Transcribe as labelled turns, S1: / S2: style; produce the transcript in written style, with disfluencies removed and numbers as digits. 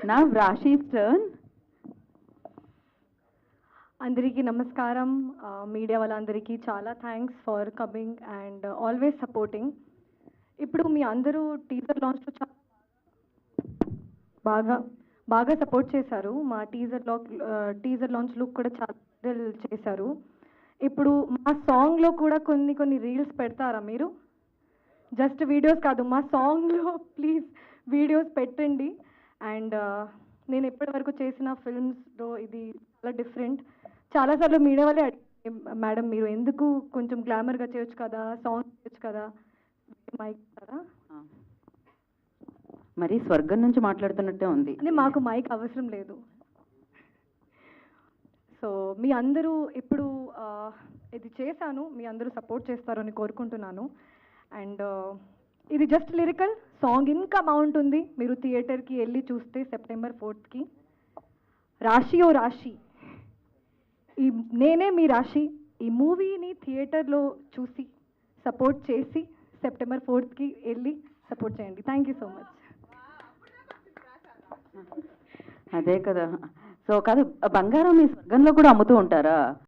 S1: Now Rashi's turn.
S2: అందరికీ నమస్కారం. Media వాళ్ళందరికీ చాలా thanks for coming and always supporting. ఇప్పుడు మీ అందరూ టీజర్ లాంచ్లో బాగా బాగా సపోర్ట్ చేశారు. మా టీజర్ లాంచ్ లుక్ కూడా చాలా వైరల్ చేశారు. ఇప్పుడు మా సాంగ్లో కూడా కొన్ని రీల్స్ పెడతారా మీరు? జస్ట్ వీడియోస్ కాదు, మా సాంగ్లో ప్లీజ్ వీడియోస్ పెట్టండి. అండ్ నేను ఇప్పటివరకు చేసిన ఫిల్మ్స్లో ఇది చాలా డిఫరెంట్. చాలాసార్లు మీడియా వాళ్ళే మేడం మీరు ఎందుకు కొంచెం గ్లామర్గా చేయొచ్చు కదా, సాంగ్ చేయొచ్చు కదా, మైక్ కదా.
S1: మరి స్వర్గం నుంచి మాట్లాడుతున్నట్టే ఉంది.
S2: అంటే మాకు మైక్ అవసరం లేదు. సో మీ అందరూ ఇప్పుడు ఇది చేశాను, మీ అందరూ సపోర్ట్ చేస్తారని కోరుకుంటున్నాను. అండ్ ఇది జస్ట్ లిరికల్ సాంగ్, ఇంకా బాగుంటుంది. మీరు థియేటర్కి వెళ్ళి చూస్తే September 4th రాశి ఓ రాశి, నేనే మీ రాశి. ఈ మూవీని థియేటర్లో చూసి సపోర్ట్ చేసి September 4th వెళ్ళి సపోర్ట్ చేయండి. Thank you so much.
S1: అదే కదా. సో కాదు, బంగారం మీ స్వర్గంలో కూడా అమ్ముతూ ఉంటారా?